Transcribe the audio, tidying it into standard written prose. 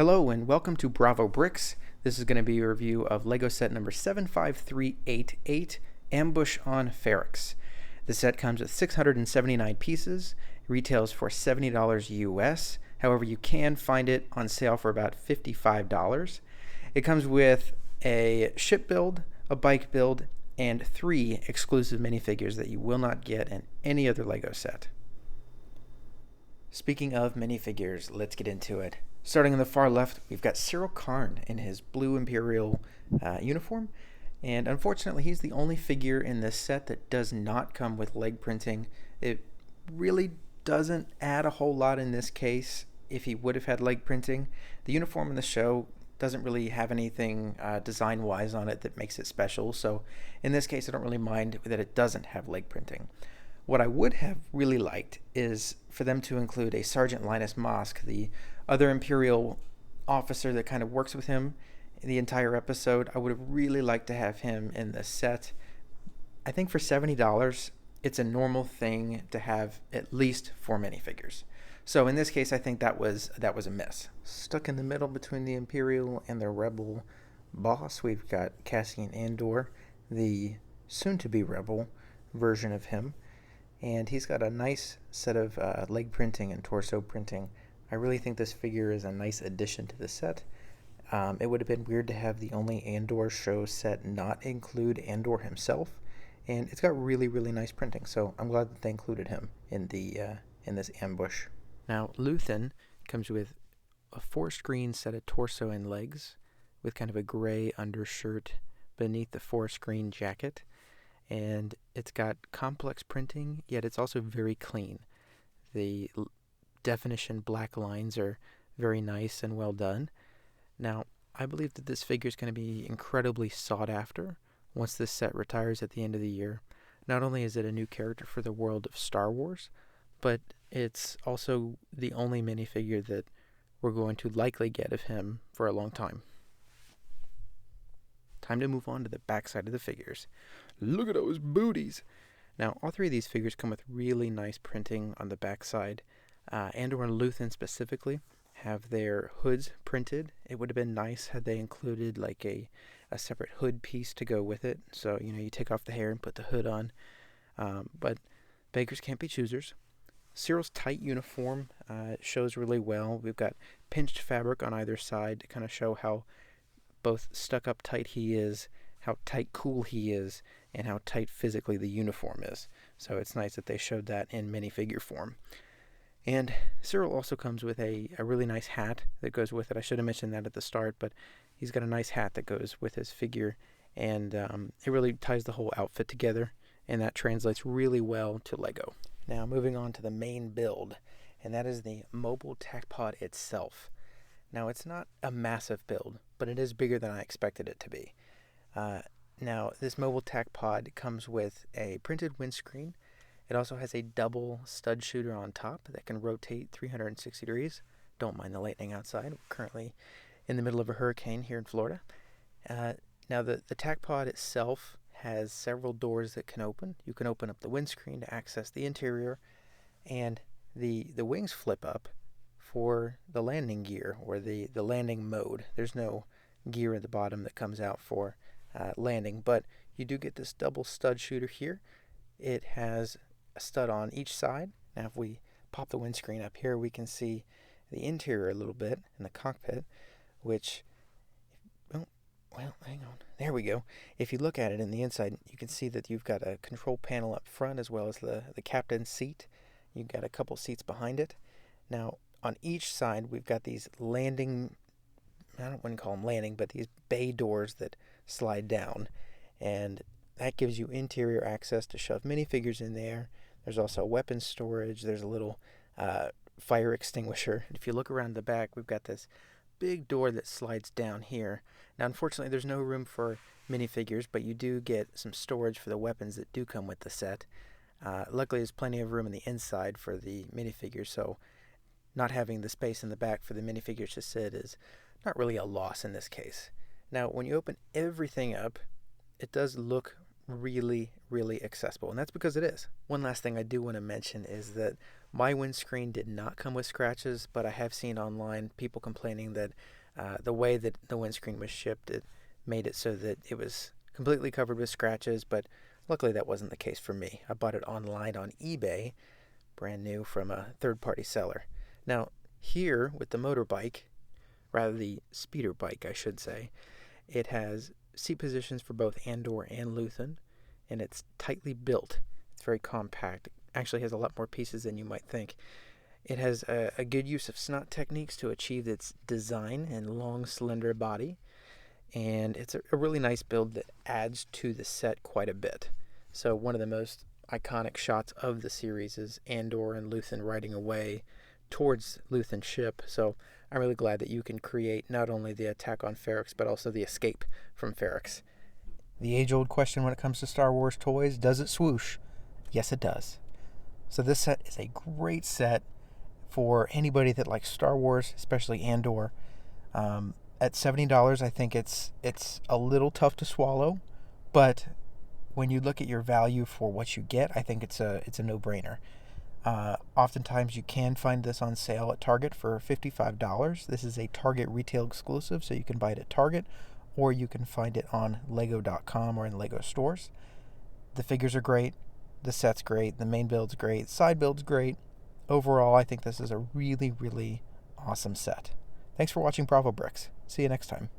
Hello and welcome to Bravo Bricks. This is going to be a review of Lego set number 75388, Ambush on Ferrix. The set comes with 679 pieces, retails for $70 US. However, you can find it on sale for about $55. It comes with a ship build, a bike build, and 3 exclusive minifigures that you will not get in any other Lego set. Speaking of minifigures, let's get into it. Starting on the far left, we've got Cyril Karn in his blue Imperial uniform, and unfortunately he's the only figure in this set that does not come with leg printing. It really doesn't add a whole lot in this case if he would have had leg printing. The uniform in the show doesn't really have anything design-wise on it that makes it special, so in this case I don't really mind that it doesn't have leg printing. What I would have really liked is for them to include a Sergeant Linus Mosk, the other Imperial officer that kind of works with him in the entire episode. I would have really liked to have him in the set. I think for $70, it's a normal thing to have at least 4 minifigures. So in this case, I think that was a miss. Stuck in the middle between the Imperial and the Rebel boss, we've got Cassian Andor, the soon-to-be Rebel version of him. And he's got a nice set of leg printing and torso printing. I really think this figure is a nice addition to the set. It would have been weird to have the only Andor show set not include Andor himself, and it's got really, really nice printing. So I'm glad that they included him in this ambush. Now Luthen comes with a 4-screen set of torso and legs, with kind of a gray undershirt beneath the 4-screen jacket. And it's got complex printing, yet it's also very clean. The definition black lines are very nice and well done. Now, I believe that this figure is going to be incredibly sought after once this set retires at the end of the year. Not only is it a new character for the world of Star Wars, but it's also the only minifigure that we're going to likely get of him for a long time. Time to move on to the backside of the figures. Look at those booties! Now, all 3 of these figures come with really nice printing on the backside. Andor and Luthen specifically have their hoods printed. It would have been nice had they included like a separate hood piece to go with it. So, you take off the hair and put the hood on. But beggars can't be choosers. Cyril's tight uniform shows really well. We've got pinched fabric on either side to kind of show how both stuck up tight he is, how tight cool he is, and how tight physically the uniform is. So it's nice that they showed that in minifigure form. And Cyril also comes with a really nice hat that goes with it. I should have mentioned that at the start, but he's got a nice hat that goes with his figure, and it really ties the whole outfit together, and that translates really well to Lego. Now moving on to the main build, and that is the mobile tack pod itself. Now, it's not a massive build, but it is bigger than I expected it to be. Now, this mobile tack pod comes with a printed windscreen. It also has a double stud shooter on top that can rotate 360 degrees. Don't mind the lightning outside. We're currently in the middle of a hurricane here in Florida. Now, the tack pod itself has several doors that can open. You can open up the windscreen to access the interior, and the wings flip up for the landing gear, or the landing mode. There's no gear at the bottom that comes out for landing, but you do get this double stud shooter here. It has a stud on each side. Now if we pop the windscreen up here, we can see the interior a little bit in the cockpit, which, hang on, there we go. If you look at it in the inside, you can see that you've got a control panel up front as well as the captain's seat. You've got a couple seats behind it. Now on each side, we've got these landing, I don't want to call them landing, but these bay doors that slide down. And that gives you interior access to shove minifigures in there. There's also weapons storage. There's a little fire extinguisher. And if you look around the back, we've got this big door that slides down here. Now, unfortunately, there's no room for minifigures, but you do get some storage for the weapons that do come with the set. Luckily, there's plenty of room in the inside for the minifigures, so not having the space in the back for the minifigures to sit is not really a loss in this case. Now, when you open everything up, it does look really, really accessible, and that's because it is. One last thing I do want to mention is that My windscreen did not come with scratches, but I have seen online people complaining that the way that the windscreen was shipped, it made it so that it was completely covered with scratches, but luckily that wasn't the case for me. I bought it online on eBay, brand new from a third-party seller. Now, here with the motorbike, rather the speeder bike, I should say, it has seat positions for both Andor and Luthen, and it's tightly built. It's very compact. It actually has a lot more pieces than you might think. It has a good use of snot techniques to achieve its design and long, slender body, and it's a really nice build that adds to the set quite a bit. So one of the most iconic shots of the series is Andor and Luthen riding away towards Luthen's ship. So I'm really glad that you can create not only the attack on Ferrix, but also the escape from Ferrix. The age-old question when it comes to Star Wars toys, does it swoosh? Yes, it does. So this set is a great set for anybody that likes Star Wars, especially Andor. At $70, I think it's a little tough to swallow, but when you look at your value for what you get, I think it's a no-brainer. Oftentimes you can find this on sale at Target for $55. This is a Target retail exclusive, so you can buy it at Target, or you can find it on Lego.com or in Lego stores. The figures are great, the set's great, the main build's great, side build's great. Overall, I think this is a really, really awesome set. Thanks for watching Bravo Bricks. See you next time.